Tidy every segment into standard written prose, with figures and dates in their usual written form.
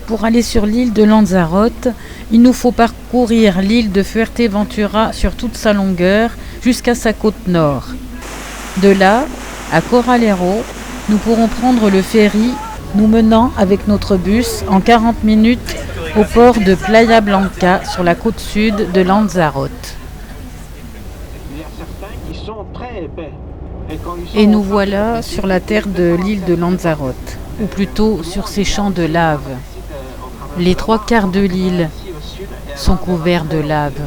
Pour aller sur l'île de Lanzarote, il nous faut parcourir l'île de Fuerteventura sur toute sa longueur jusqu'à sa côte nord. De là, à Corralero, nous pourrons prendre le ferry nous menant avec notre bus en 40 minutes au port de Playa Blanca sur la côte sud de Lanzarote. Et nous voilà sur la terre de l'île de Lanzarote, ou plutôt sur ces champs de lave. Les 3/4 de l'île sont couverts de lave.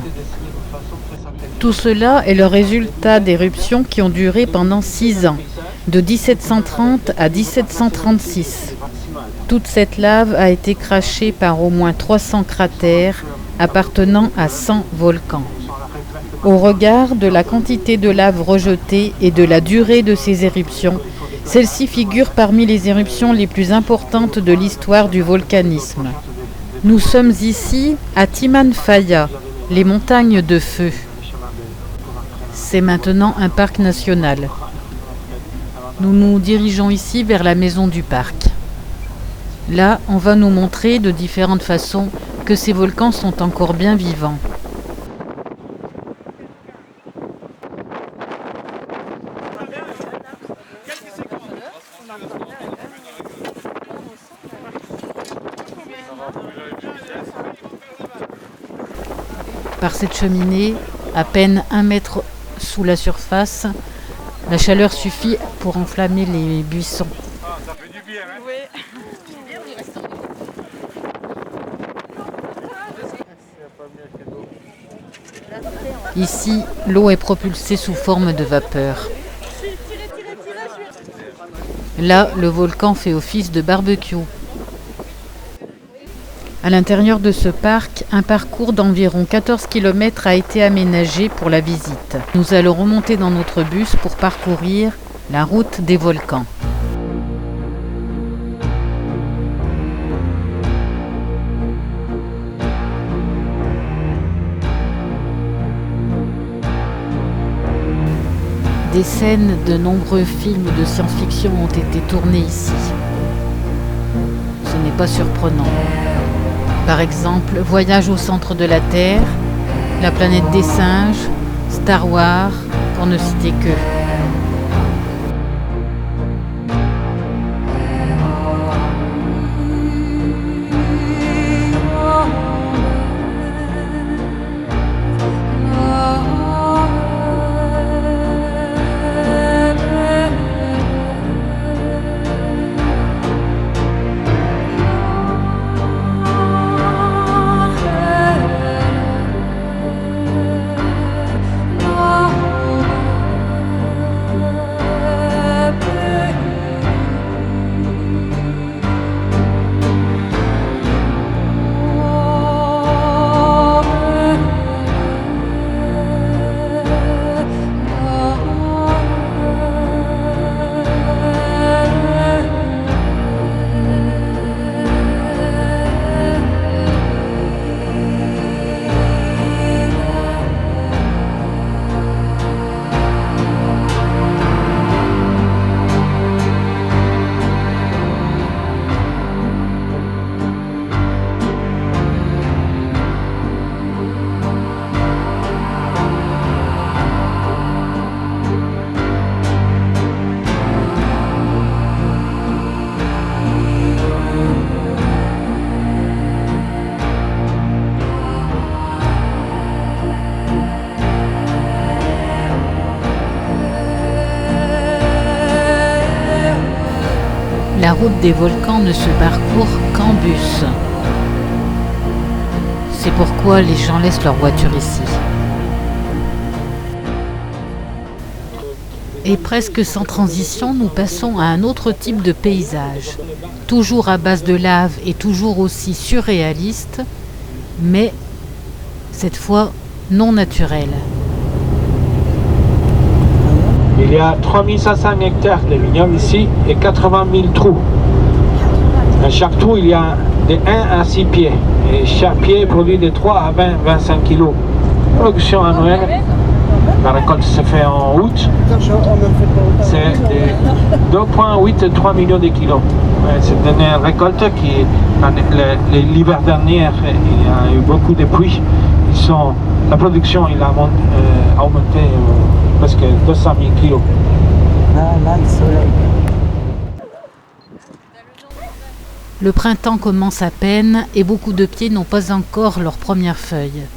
Tout cela est le résultat d'éruptions qui ont duré pendant 6 ans, de 1730 à 1736. Toute cette lave a été crachée par au moins 300 cratères appartenant à 100 volcans. Au regard de la quantité de lave rejetée et de la durée de ces éruptions, celle-ci figure parmi les éruptions les plus importantes de l'histoire du volcanisme. Nous sommes ici à Timanfaya, les montagnes de feu. C'est maintenant un parc national. Nous nous dirigeons ici vers la maison du parc. Là, on va nous montrer de différentes façons que ces volcans sont encore bien vivants. Par cette cheminée, à peine 1 mètre sous la surface, la chaleur suffit pour enflammer les buissons. Ça fait du bien, hein? Ici, l'eau est propulsée sous forme de vapeur. Là, le volcan fait office de barbecue. À l'intérieur de ce parc, un parcours d'environ 14 km a été aménagé pour la visite. Nous allons remonter dans notre bus pour parcourir la route des volcans. Des scènes de nombreux films de science-fiction ont été tournés ici. Ce n'est pas surprenant. Par exemple, Voyage au centre de la Terre, La planète des singes, Star Wars, pour ne citer que. La route des volcans ne se parcourt qu'en bus. C'est pourquoi les gens laissent leur voiture ici. Et presque sans transition, nous passons à un autre type de paysage. Toujours à base de lave et toujours aussi surréaliste, mais cette fois non naturel. Il y a 3500 hectares de vignobles ici et 80 000 trous. À chaque trou, il y a de 1 à 6 pieds. Et chaque pied produit de 3 à 25 kg. Production annuelle La récolte se fait en août. C'est 2,8 à 3 millions de kilos. C'est une récolte qui, l'hiver dernier, il y a eu beaucoup de pluies. La production il a augmenté presque 200 000 kilos. Là, le soleil. Le printemps commence à peine et beaucoup de pieds n'ont pas encore leurs premières feuilles.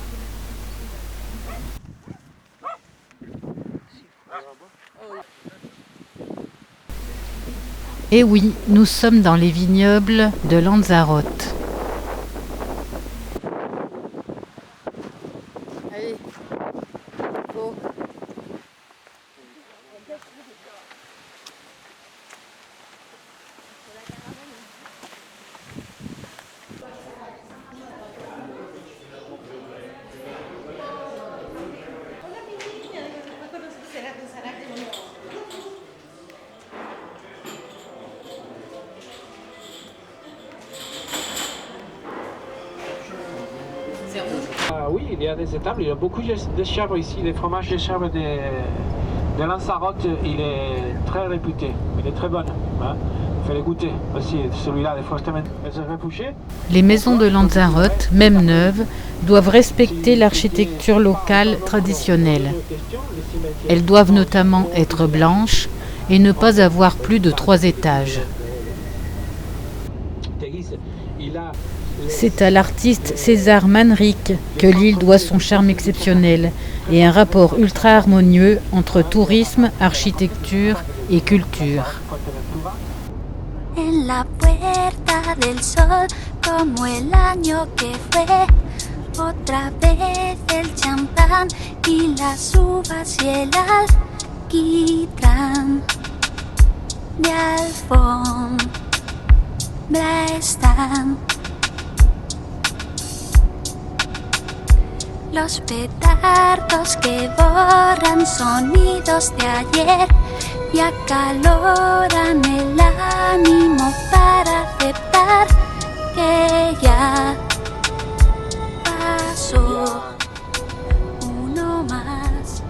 Et oui, nous sommes dans les vignobles de Lanzarote. Allez, go. Oui, il y a des étables, il y a beaucoup de chèvres ici. Le fromage de chèvre de Lanzarote, il est très réputé. Il est très bon. Hein. Il faut les goûter aussi. Celui-là, des fois, elles sont repoussées. Les maisons de Lanzarote, même neuves, doivent respecter l'architecture locale traditionnelle. Elles doivent notamment être blanches et ne pas avoir plus de 3 étages. C'est à l'artiste César Manrique que l'île doit son charme exceptionnel et un rapport ultra harmonieux entre tourisme, architecture et culture. En la puerta del sol, como el año que fue, otra vez el champán y las uvas y el alquitrán. De alfombra están los petardos que borran sonidos de ayer y acaloran el ánimo para aceptar que ya pasó uno más.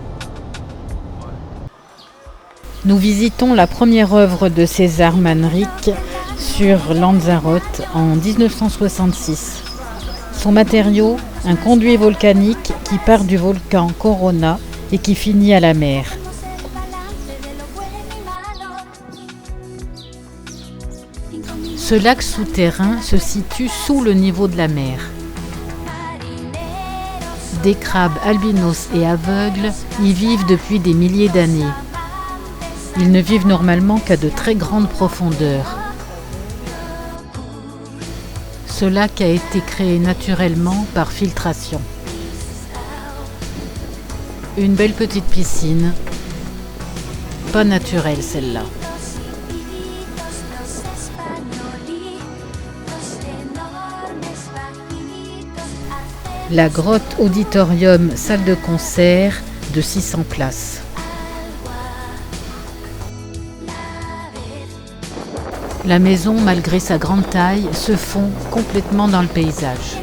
Nous visitons la première œuvre de César Manrique sur Lanzarote en 1966. Son matériau, un conduit volcanique qui part du volcan Corona et qui finit à la mer. Ce lac souterrain se situe sous le niveau de la mer. Des crabes albinos et aveugles y vivent depuis des milliers d'années. Ils ne vivent normalement qu'à de très grandes profondeurs. Ce lac a été créé naturellement par filtration. Une belle petite piscine, pas naturelle celle-là. La grotte auditorium salle de concert de 600 places. La maison, malgré sa grande taille, se fond complètement dans le paysage.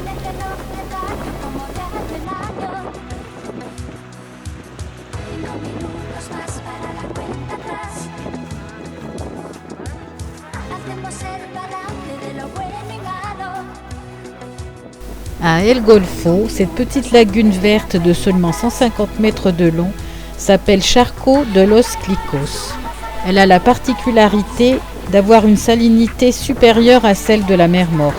À El Golfo, cette petite lagune verte de seulement 150 mètres de long s'appelle Charco de los Clicos. Elle a la particularité d'avoir une salinité supérieure à celle de la mer Morte.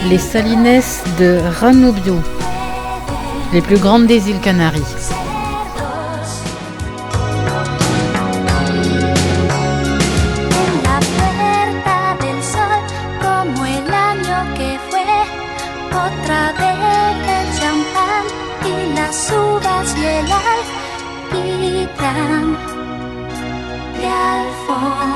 Les salines de Ranubio, les plus grandes des îles Canaries. sol.